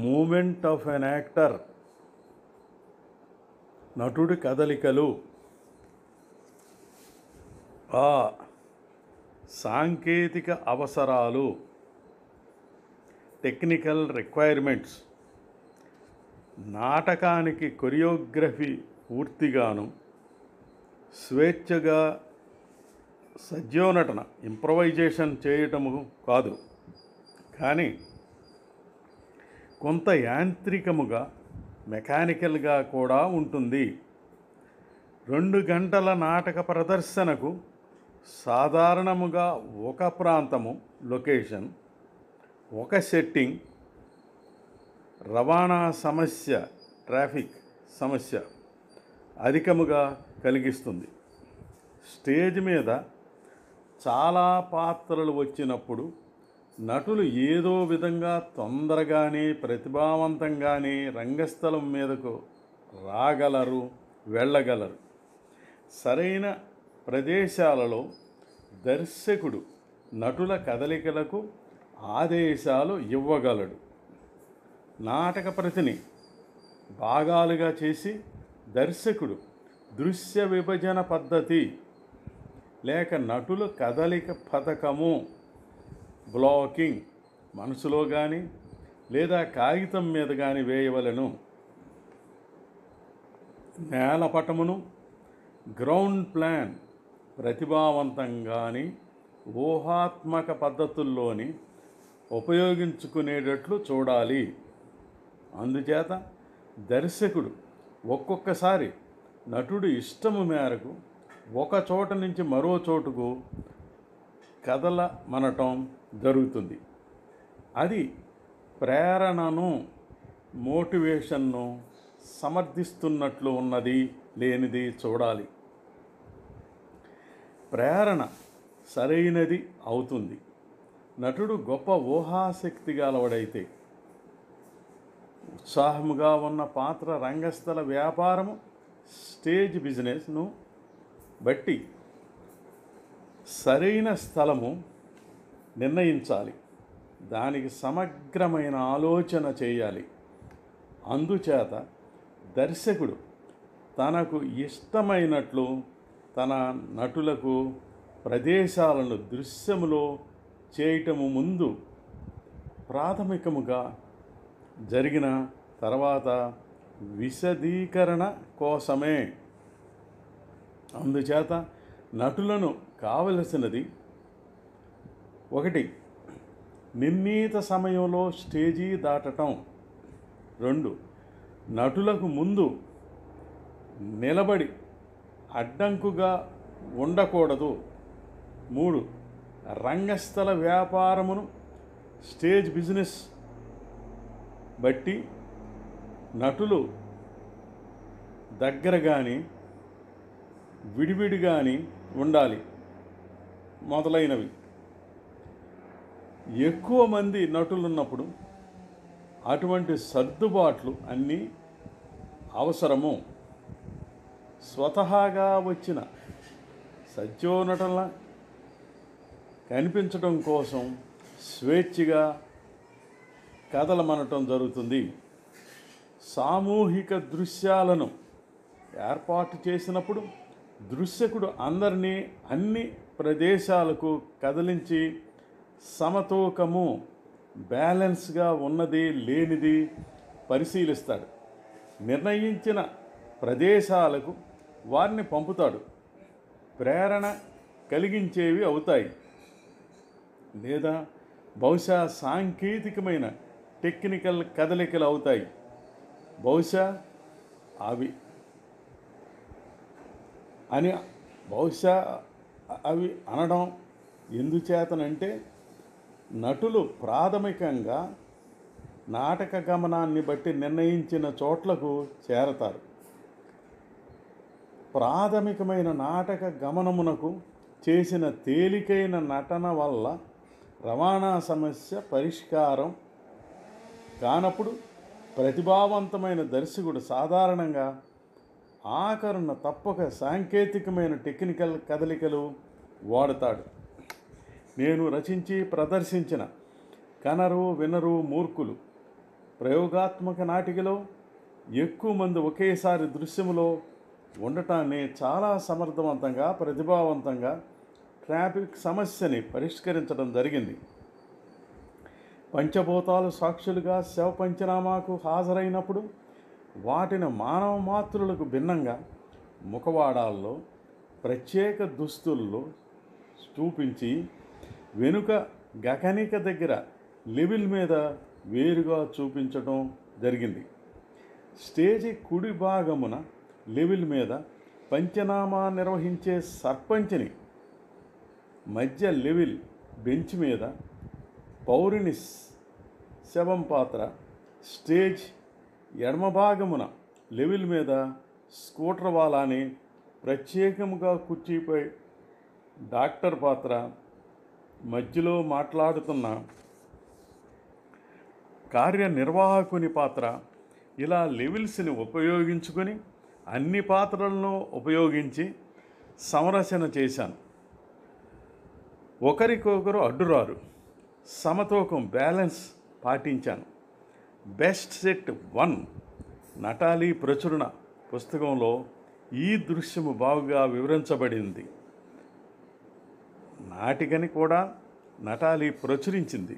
Moment of an actor, నటుడి కదలికలు, ఆ సాంకేతిక అవసరాలు, టెక్నికల్ రిక్వైర్మెంట్స్, నాటకానికి కొరియోగ్రఫీ పూర్తిగాను స్వేచ్ఛగా సజీవనటన ఇంప్రవైజేషన్ చేయటము కాదు, కానీ కొంత యాంత్రికముగా మెకానికల్గా కూడా ఉంటుంది. 2 గంటల నాటక ప్రదర్శనకు సాధారణముగా ఒక ప్రాంతము లొకేషన్, ఒక సెట్టింగ్, రవాణా సమస్య, ట్రాఫిక్ సమస్య అధికముగా కలిగిస్తుంది. స్టేజ్ మీద చాలా పాత్రలు వచ్చినప్పుడు నటులు ఏదో విధంగా తొందరగానే ప్రతిభావంతంగానే రంగస్థలం మీదకు రాగలరు, వెళ్ళగలరు. సరైన ప్రదేశాలలో దర్శకుడు నటుల కదలికలకు ఆదేశాలు ఇవ్వగలడు. నాటక ప్రతిని భాగాలుగా చేసి దర్శకుడు దృశ్య విభజన పద్ధతి లేక నటుల కదలిక పథకము, బ్లాకింగ్ మనసులో కానీ లేదా కాగితం మీద కానీ వేయవలను. నేలపటమును గ్రౌండ్ ప్లాన్ ప్రతిభావంతంగాని ఊహాత్మక పద్ధతుల్లోని ఉపయోగించుకునేటట్లు చూడాలి. అందుచేత దర్శకుడు ఒక్కొక్కసారి నటుడి ఇష్టము మేరకు ఒక చోట నుంచి మరో చోటుకు కదలమనటం జరుగుతుంది. అది ప్రేరణను, మోటివేషన్ను సమర్థిస్తున్నట్లు ఉన్నది లేనిది చూడాలి. ప్రేరణ సరైనది అవుతుంది నటుడు గొప్ప ఊహాశక్తి గలవాడైతే. ఉత్సాహముగా ఉన్న పాత్ర రంగస్థల వ్యాపారము, స్టేజ్ బిజినెస్ను బట్టి సరైన స్థలము నిర్ణయించాలి. దానికి సమగ్రమైన ఆలోచన చేయాలి. అందుచేత దర్శకుడు తనకు ఇష్టమైనట్లు తన నటులకు ప్రదేశాలను దృశ్యములో చేయటము ముందు ప్రాథమికముగా జరిగిన తర్వాత విశదీకరణ కోసమే. అందుచేత నటులను కావలసినది 1 నిర్ణీత సమయంలో స్టేజీ దాటటం, 2 నటులకు ముందు నిలబడి అడ్డంకుగా ఉండకూడదు, 3 రంగస్థల వ్యాపారమును, స్టేజ్ బిజినెస్ బట్టి నటులు దగ్గర కానీ విడివిడి కానీ ఉండాలి మొదలైనవి. ఎక్కువ మంది నటులున్నప్పుడు అటువంటి సర్దుబాట్లు అన్నీ అవసరము. స్వతహాగా వచ్చిన సత్యోనటన కనిపించడం కోసం స్వేచ్ఛగా కదలమనటం జరుగుతుంది. సామూహిక దృశ్యాలను ఏర్పాటు చేసినప్పుడు దర్శకుడు అందరినీ అన్ని ప్రదేశాలకు కదిలించి సమతూకము, బ్యాలెన్స్గా ఉన్నది లేనిది పరిశీలిస్తాడు. నిర్ణయించిన ప్రదేశాలకు వారిని పంపుతాడు. ప్రేరణ కలిగించేవి అవుతాయి, లేదా బహుశా సాంకేతికమైన టెక్నికల్ కదలికలు అవుతాయి. బహుశా అవి అనడం ఎందుచేతనంటే నటులు ప్రాథమికంగా నాటక గమనాన్ని బట్టి నిర్ణయించిన చోట్లకు చేరతారు. ప్రాథమికమైన నాటక గమనమునకు చేసిన తేలికైన నటన వల్ల రవాణా సమస్య పరిష్కారం కానప్పుడు ప్రతిభావంతమైన దర్శకుడు సాధారణంగా ఆఖరున తప్పక సాంకేతికమైన టెక్నికల్ కదలికలు వాడుతాడు. నేను రచించి ప్రదర్శించిన కనరు వినరు మూర్ఖులు ప్రయోగాత్మక నాటికలో ఎక్కువ మంది ఒకేసారి దృశ్యములో ఉండటాన్ని చాలా సమర్థవంతంగా, ప్రతిభావంతంగా ట్రాఫిక్ సమస్యని పరిష్కరించడం జరిగింది. పంచభూతాలు సాక్షులుగా శవ పంచనామాకు హాజరైనప్పుడు వాటిని మానవ మాతృలకు భిన్నంగా ముఖవాడాల్లో ప్రత్యేక దుస్తుల్లో చూపించి వెనుక గగనిక దగ్గర లెవెల్ మీద వేరుగా చూపించడం జరిగింది. స్టేజి కుడి భాగమున లెవెల్ మీద పంచనామా నిర్వహించే సర్పంచ్ని, మధ్య లెవెల్ బెంచ్ మీద పౌరుని శవం పాత్ర, స్టేజ్ ఎడమ భాగమున లెవెల్ మీద స్కూటర్ వాలాని, ప్రత్యేకముగా కుర్చీపై డాక్టర్ పాత్ర, మధ్యలో మాట్లాడుతున్న కార్యనిర్వాహకుని పాత్ర, ఇలా లెవెల్స్ని ఉపయోగించుకొని అన్ని పాత్రలను ఉపయోగించి సంరచన చేశాను. ఒకరికొకరు అడ్డురారు, సమతూకం బ్యాలెన్స్ పాటించాను. బెస్ట్ సెట్ 1 నటాలి ప్రచురణ పుస్తకంలో ఈ దృశ్యము బాగుగా వివరించబడింది. నాటికని కూడా నటాలి ప్రచురించింది.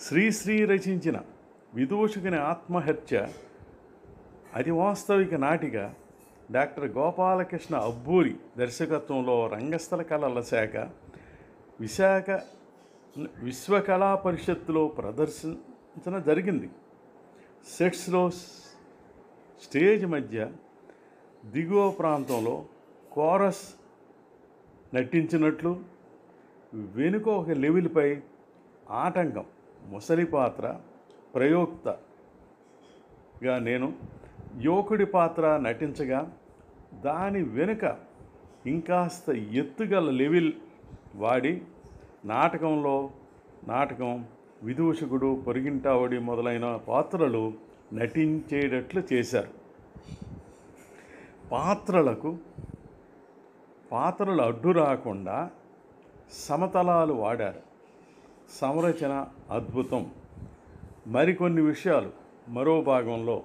శ్రీశ్రీ రచించిన విదూషకుని ఆత్మహత్య అది వాస్తవిక నాటిక డాక్టర్ గోపాలకృష్ణ అబ్బూరి దర్శకత్వంలో రంగస్థల కళల శాఖ విశాఖ విశ్వకళా పరిషత్తులో ప్రదర్శించన జరిగింది. సెట్స్లో స్టేజ్ మధ్య దిగువ ప్రాంతంలో కోరస్ నటించినట్లు, వెనుక ఒక లెవెల్పై ఆటంకం ముసలి పాత్ర ప్రయోక్తగా నేను యువకుడి పాత్ర నటించగా, దాని వెనుక ఇంకాస్త ఎత్తుగల లెవెల్ వాడి నాటకం విదూషకుడు, పొరిగింటావడి మొదలైన పాత్రలు నటించేటట్లు చేశారు. పాత్రలు అడ్డు రాకుండా సమతలాలు వాడారు. సంరచన అద్భుతం. మరికొన్ని విషయాలు మరో భాగంలో